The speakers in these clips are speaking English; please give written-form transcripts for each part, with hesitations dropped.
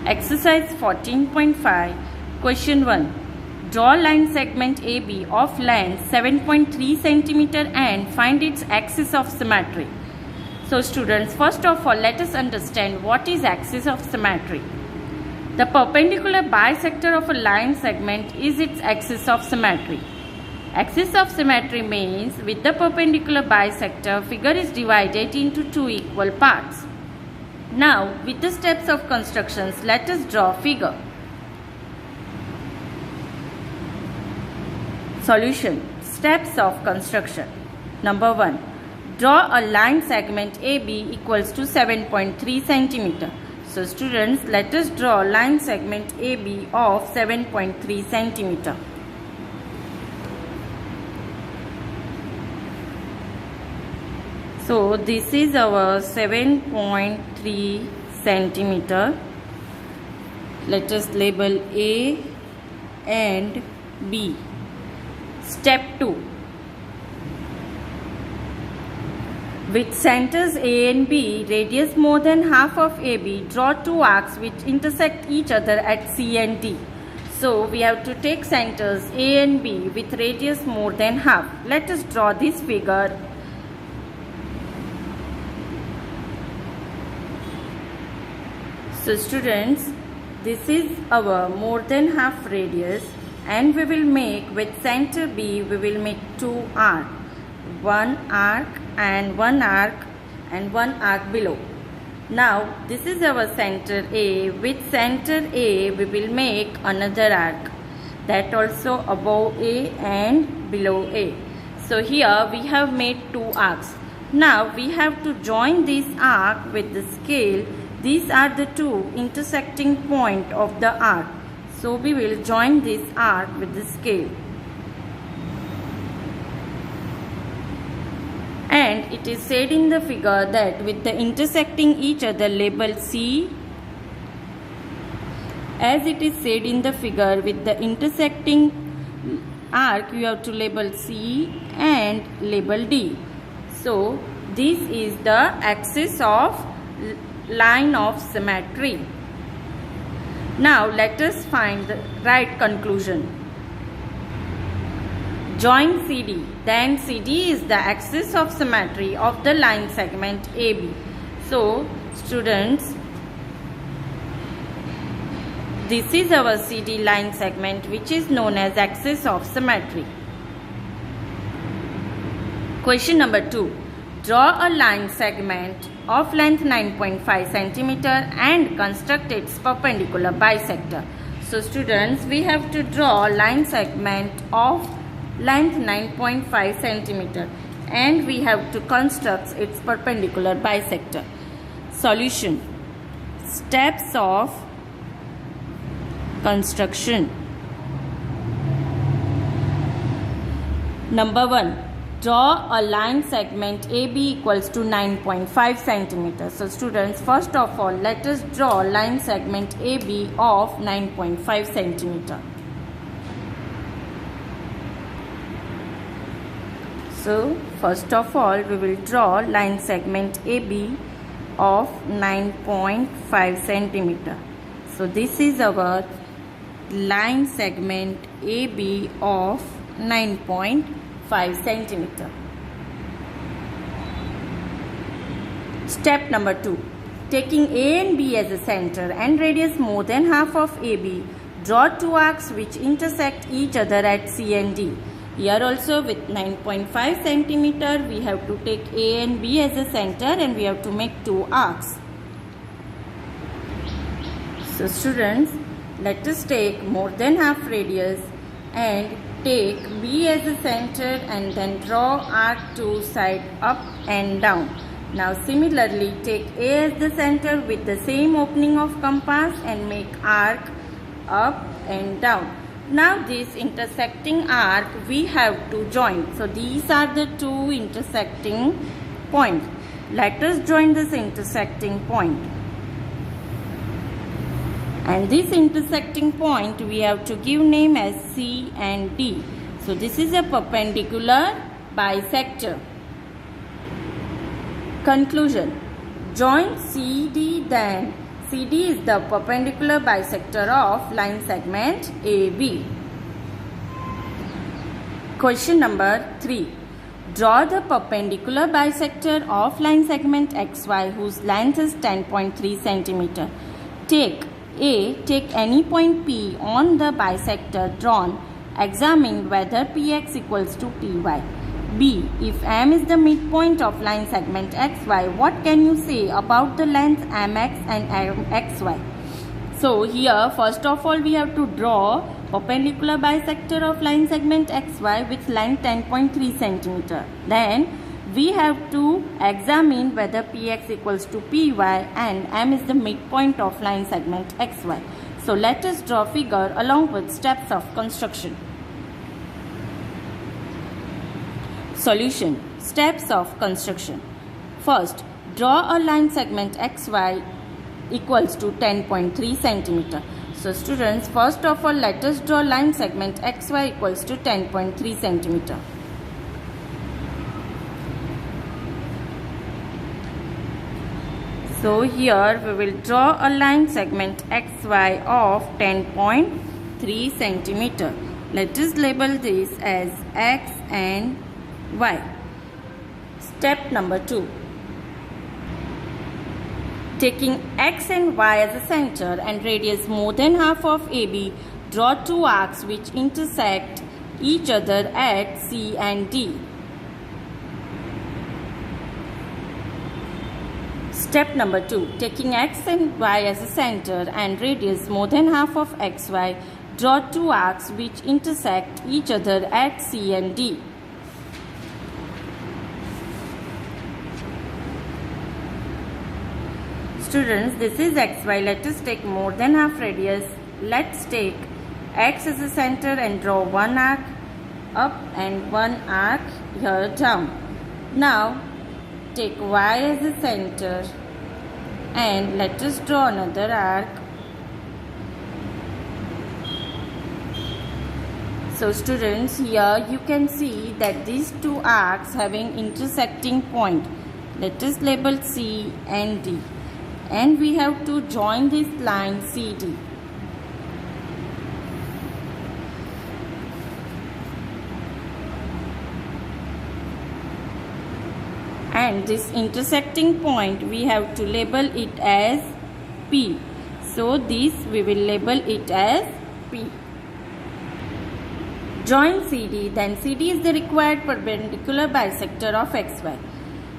Exercise 14.5. Question 1. Draw line segment AB of length 7.3 cm and find its axis of symmetry. So students, first of all, let us understand what is axis of symmetry. The perpendicular bisector of a line segment is its axis of symmetry. Axis of symmetry means with the perpendicular bisector, figure is divided into two equal parts. Now, with the steps of constructions, let us draw figure. Solution. Steps of construction. Number 1. Draw a line segment AB equals to 7.3 cm. So students, let us draw line segment AB of 7.3 cm. So this is our 7.3 centimeter. Let us label A and B. Step 2. With centers A and B, radius more than half of AB, draw two arcs which intersect each other at C and D. So we have to take centers A and B with radius more than half. Let us draw this figure. So students, this is our more than half radius, and we will make with center B, we will make two arcs. One arc and one arc and one arc below. Now this is our center A. With center A, we will make another arc. That also above A and below A. So here we have made two arcs. Now we have to join this arc with the scale. These are the two intersecting points of the arc. So we will join this arc with the scale. And it is said in the figure that with the intersecting each other, label C. As it is said in the figure, with the intersecting arc, you have to label C and label D. So this is the axis of line of symmetry. Now let us find the right conclusion. Join CD. Then CD is the axis of symmetry of the line segment AB. So students, this is our CD line segment, which is known as axis of symmetry. Question number 2. Draw a line segment of length 9.5 cm and construct its perpendicular bisector. So students, we have to draw a line segment of length 9.5 cm and we have to construct its perpendicular bisector. Solution. Steps of construction. Number 1. Draw a line segment AB equals to 9.5 cm. So students, first of all, let us draw line segment AB of 9.5 cm. So first of all, we will draw line segment AB of 9.5 cm. So this is our line segment AB of 9.5 cm. Step number 2. Taking A and B as a center and radius more than half of AB, draw two arcs which intersect each other at C and D. Here also with 9.5 cm, we have to take A and B as a center and we have to make two arcs. So students, let us take more than half radius and take B as a center and then draw arc two side up and down. Now similarly, take A as the center with the same opening of compass and make arc up and down. Now this intersecting arc we have to join. So these are the two intersecting points. Let us join this intersecting point. And this intersecting point we have to give name as C and D. So this is a perpendicular bisector. Conclusion. Join CD, then CD is the perpendicular bisector of line segment AB. Question number 3. Draw the perpendicular bisector of line segment XY whose length is 10.3 cm. Take any point P on the bisector drawn. Examine whether Px equals to Py. B. If M is the midpoint of line segment XY, what can you say about the length MX and XY? So here first of all we have to draw perpendicular bisector of line segment XY with length 10.3 cm. Then we have to examine whether Px equals to Py and M is the midpoint of line segment XY. So let us draw figure along with steps of construction. Solution. Steps of construction. First, draw a line segment XY equals to 10.3 cm. So students, first of all let us draw line segment XY equals to 10.3 cm. So here we will draw a line segment XY of 10.3 cm. Let us label this as X and Y. Step number 2. Taking X and Y as a center and radius more than half of AB, draw two arcs which intersect each other at C and D. Step number 2. Taking X and Y as a center and radius more than half of XY, draw two arcs which intersect each other at C and D. Students, this is XY. Let us take more than half radius. Let's take X as a center and draw one arc up and one arc here down. Now take Y as a center and let us draw another arc. So students, here you can see that these two arcs having intersecting point. Let us label C and D. And we have to join this line CD. And this intersecting point we have to label it as P. So this we will label it as P. Join CD, then CD is the required perpendicular bisector of XY.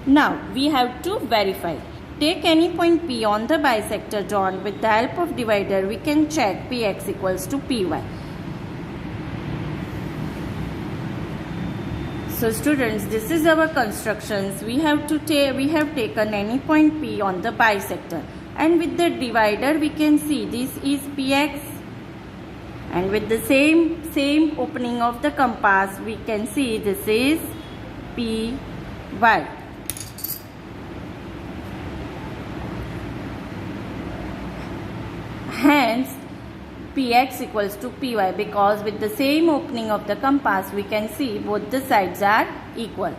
Now we have to verify. Take any point P on the bisector drawn. With the help of divider, we can check Px equals to Py. So students, this is our constructions. We have taken any point P on the bisector, and with the divider we can see this is Px, and with the same opening of the compass we can see this is Py. Hence, Px equals to Py, because with the same opening of the compass we can see both the sides are equal.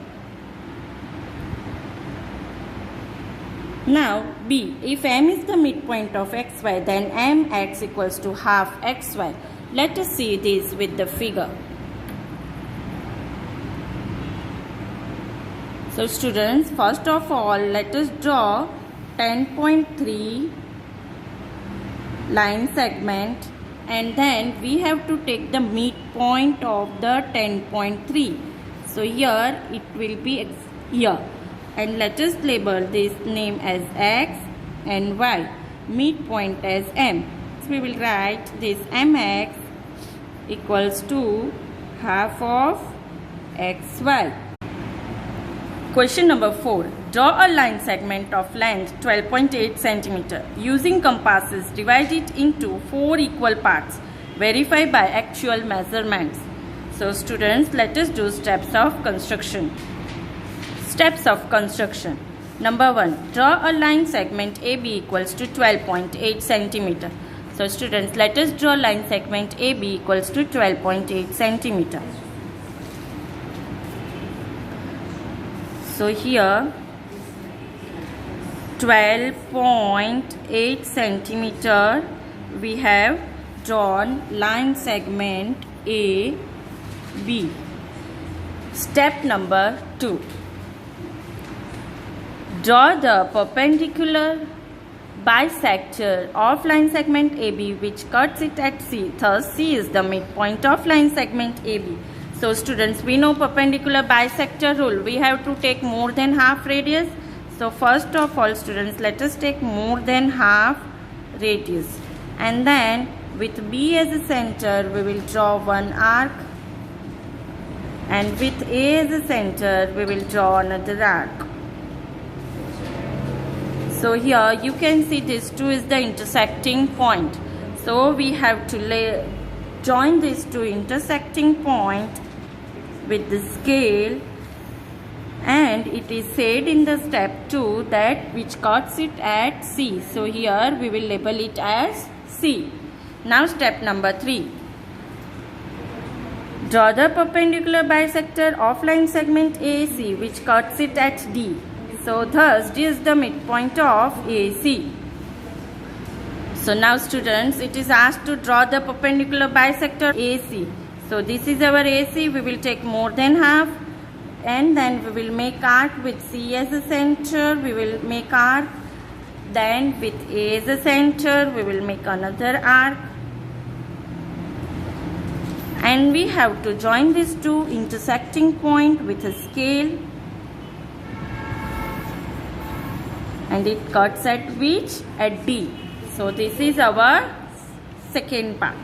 Now B. If M is the midpoint of XY, then Mx equals to half XY. Let us see this with the figure. So students, first of all let us draw 10.3 line segment, and then we have to take the midpoint of the 10.3. So here it will be here, and let us label this name as X and Y, midpoint as M. So we will write this Mx equals to half of XY. Question number 4. Draw a line segment of length 12.8 cm. Using compasses, divide it into 4 equal parts. Verify by actual measurements. So students, let us do steps of construction. Steps of construction. Number 1. Draw a line segment AB equals to 12.8 cm. So students, let us draw line segment AB equals to 12.8 cm. So here 12.8 centimeter. We have drawn line segment AB. Step number 2. Draw the perpendicular bisector of line segment AB which cuts it at C. Thus, C is the midpoint of line segment AB. So students, we know perpendicular bisector rule. We have to take more than half radius. So first of all students, let us take more than half radius. And then with B as a center, we will draw one arc. And with A as a center, we will draw another arc. So here you can see this 2 is the intersecting point. So we have to join these two intersecting points with the scale, and it is said in the step 2 that which cuts it at C. So here we will label it as C. Now step number 3. Draw the perpendicular bisector of line segment AC which cuts it at D. So thus this is the midpoint of AC. So now students, it is asked to draw the perpendicular bisector AC. So this is our AC. We will take more than half, and then we will make arc with C as a center. We will make arc. Then with A as a center, we will make another arc. And we have to join these two intersecting points with a scale. And it cuts at which? At D. So this is our second part.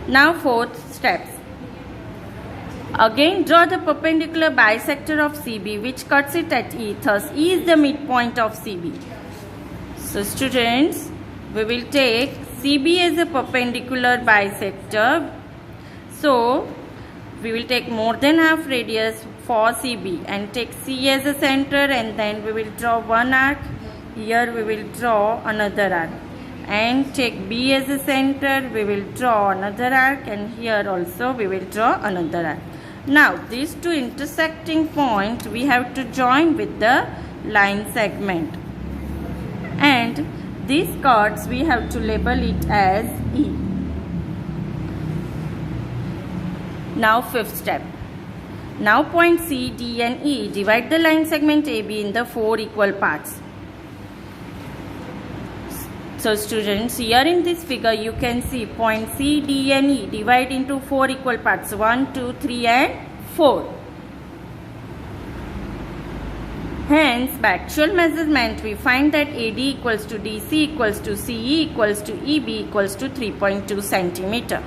Now fourth steps. Again draw the perpendicular bisector of CB which cuts it at E. Thus E is the midpoint of CB. So students, we will take CB as a perpendicular bisector. So we will take more than half radius for CB and take C as a center, and then we will draw one arc. Here we will draw another arc, and take B as a center. We will draw another arc, and here also we will draw another arc. Now these two intersecting points we have to join with the line segment, and these cuts we have to label it as E. Now fifth step. Now point C, D and E divide the line segment AB in the 4 equal parts. So students, here in this figure you can see point C, D and E divide into 4 equal parts, 1, 2, 3 and 4. Hence, by actual measurement we find that AD equals to DC equals to CE equals to EB equals to 3.2 centimeter.